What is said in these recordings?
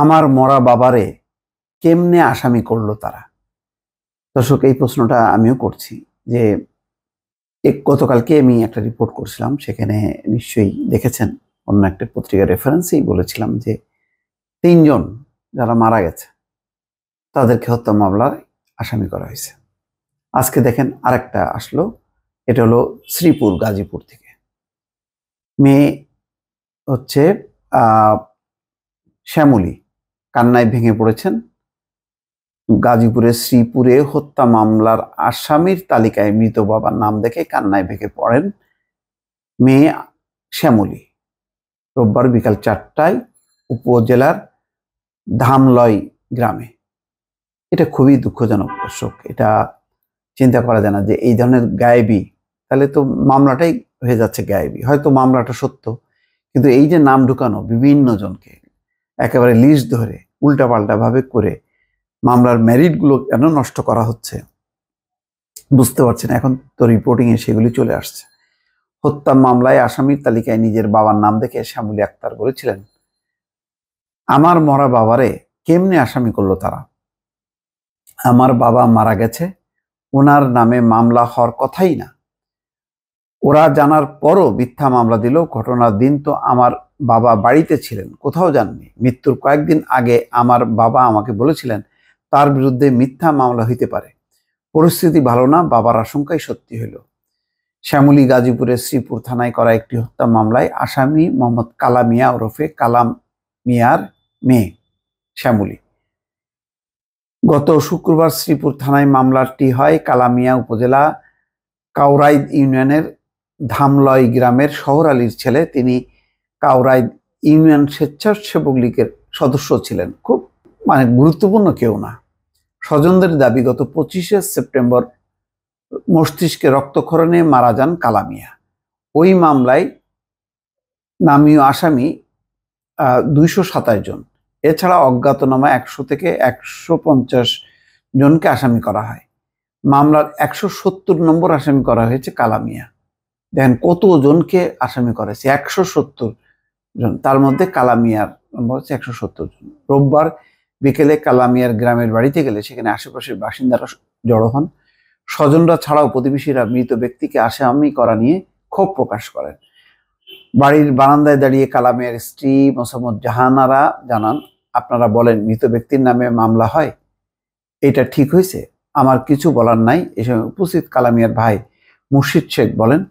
আমার মরা বাবারে কেমনে আসামি করলো তারা। দর্শক, এই প্রশ্নটা আমিও করছি যে গতকালকে আমি একটা রিপোর্ট করছিলাম, সেখানে নিশ্চয়ই দেখেছেন, অন্য একটা পত্রিকার রেফারেন্সেই বলেছিলাম যে 3 জন যারা মারা গেছে তাদেরকে হত্যা মামলায় আসামি করা হয়েছে। আজকে দেখেন আরেকটা আসলো, এটা হলো শ্রীপুর, গাজীপুর থেকে। মেয়ে হচ্ছে শ্যামলী, কান্নায় ভেঙে পড়েছেন। গাজীপুরের শ্রীপুরে হত্যা মামলার আসামির তালিকায় মৃত বাবার নাম দেখে কান্নায় ভেঙে পড়েন মেয়ে শ্যামলী। রোববার বিকাল 4টায় উপজেলার ধামলয় গ্রামে। এটা খুবই দুঃখজনক দর্শক। এটা চিন্তা করা যায় না যে এই ধরনের গায়েবী, তাহলে তো মামলাটাই হয়ে যাচ্ছে গায়েবী। হয়তো মামলাটা সত্য, কিন্তু এই যে নাম ঢুকানো বিভিন্ন জনকে একেবারে লিস্ট ধরে উল্টাপাল্টা ভাবে করে মামলার মেরিটগুলো কেন নষ্ট করা হচ্ছে বুঝতে পারছি না। এখন তো রিপোর্টিংয়ে সেগুলি চলে আসছে। হত্যা মামলায় আসামির তালিকায় নিজের বাবার নাম দেখে শ্যামলী আক্তার বলেছিলেন, আমার মরা বাবারে কেমনে আসামি করলো তারা। আমার বাবা মারা গেছে, ওনার নামে মামলা হওয়ার কথাই না। ওরা জানার পরও মিথ্যা মামলা দিল। ঘটনার দিন তো আমার বাবা বাড়িতে ছিলেন, কোথাও যাননি। মৃত্যুর কয়েকদিন আগে আমার বাবা আমাকে বলেছিলেন তার বিরুদ্ধে মিথ্যা মামলা হইতে পারে। পরিস্থিতি ভালো না, বাবার আশঙ্কাই সত্যি হইল। শ্যামলী গাজীপুরের শ্রীপুর থানায় করা একটি হত্যা মামলায় আসামি মোহাম্মদ কালাম মিয়া ওরফে কালাম মিয়ার মেয়ে শ্যামলী। গত শুক্রবার শ্রীপুর থানায় মামলাটি হয়। কালাম মিয়া উপজেলা কাউরাইদ ইউনিয়নের ধামলয় গ্রামের শহর আলীর ছেলে। তিনি কাউরাইদ ইউনিয়ন স্বেচ্ছাসেবক লীগের সদস্য ছিলেন, খুব গুরুত্বপূর্ণ কেউ না। স্বজনদের দাবি, গত 25শে সেপ্টেম্বর মস্তিষ্কে রক্তক্ষরণে মারা যান কালামিয়া। ওই মামলায় নামীয় আসামি 227 জন। এছাড়া অজ্ঞাতনামা 100 থেকে 150 জনকে আসামি করা হয়। মামলার 170 নম্বর আসামি করা হয়েছে কালামিয়া। দেখেন কত জনকে আসামি করেছে, 170 জন। তার মধ্যে কালামিয়ার নম্বর হচ্ছে 170 জন। রোববার বিকেলে কালামিয়ার গ্রামের বাড়িতে গেলে সেখানে আশেপাশের বাসিন্দারা জড়ো হন। স্বজনরা ছাড়াও প্রতিবেশীরা মৃত ব্যক্তিকে আসামি করা নিয়ে ক্ষোভ প্রকাশ করেন। বাড়ির বারান্দায় দাঁড়িয়ে কালামিয়ার স্ত্রী মোসাম্মদ জাহানারা জানান, আপনারা বলেন মৃত ব্যক্তির নামে মামলা হয়, এটা ঠিক হয়েছে? আমার কিছু বলার নাই। এ সময় উপস্থিত কালামিয়ার ভাই মুর্শিদ শেখ বলেন,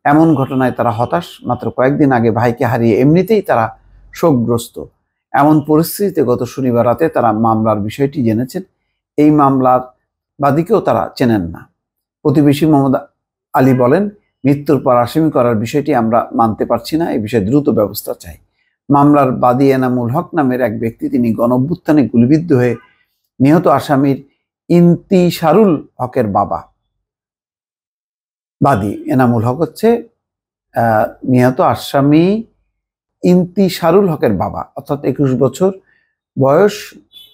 এমন ঘটনায় তারা হতাশ। মাত্র কয়েকদিন আগে ভাইকে হারিয়ে এমনিতেই তারা শোকগ্রস্ত। এমন পরিস্থিতিতে গত শনিবার রাতে তারা মামলার বিষয়টি জেনেছেন। এই মামলার বাদীকেও তারা চেনেন না। প্রতিবেশী মোহাম্মদ আলী বলেন, মৃত্যুর পর আসামি করার বিষয়টি আমরা মানতে পারছি না, এই বিষয়ে দ্রুত ব্যবস্থা চাই। মামলার বাদী এনামুল হক নামের এক ব্যক্তি, তিনি গণঅভ্যুত্থানে গুলিবিদ্ধ হয়ে নিহত আসামির ইন্তিশারুল হকের বাবা। বাদী এনামুল হক হচ্ছে নিহত আসামি ইন্তিশারুল হকের বাবা, অর্থাৎ 21 বছর বয়স।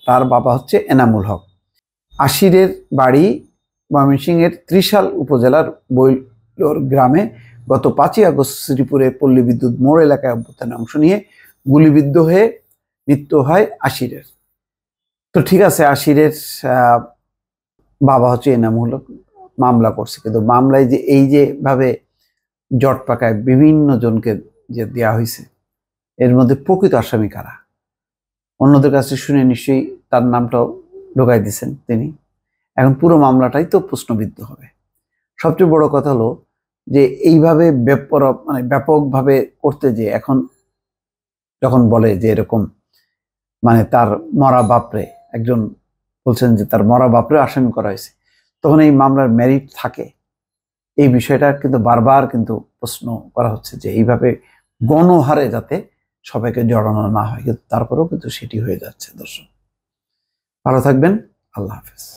তার বাবা হচ্ছে এনামুল হক। আশিরের বাড়ি ময়মনসিংহের ত্রিশাল উপজেলার বৈলোর গ্রামে। গত 5ই আগস্ট শ্রীপুরে পল্লী বিদ্যুৎ মোড় এলাকায় অভ্যুত্থানে অংশ নিয়ে গুলিবিদ্ধ হয়ে মৃত্যু হয় আশিরের। তো ঠিক আছে, আশিরের বাবা হচ্ছে এনামুল হক মামলা করছে, কিন্তু মামলায় যে এই যে ভাবে জট পাকায় বিভিন্ন জনকে যে দেওয়া হয়েছে, এর মধ্যে প্রকৃত আসামি কারা? অন্যদের কাছে শুনে নিশ্চয়ই তার নামটাও ঢোকাই দিচ্ছেন তিনি। এখন পুরো মামলাটাই তো প্রশ্নবিদ্ধ হবে। সবচেয়ে বড় কথা হলো যে এইভাবে ব্যাপকভাবে করতে, যে এখন যখন বলে যে এরকম তার মরা বাপরে, একজন বলছেন যে তার মরা বাপরে আসামি করা হয়েছে, তখন এই মামলার মেরিট থাকে? এই বিষয়টা কিন্তু বারবার কিন্তু প্রশ্ন করা হচ্ছে যে এইভাবে গণহারে যাতে সবাইকে জড়ানো না হয়, কিন্তু তারপরেও কিন্তু সেটি হয়ে যাচ্ছে। দর্শক, ভালো থাকবেন। আল্লাহ হাফেজ।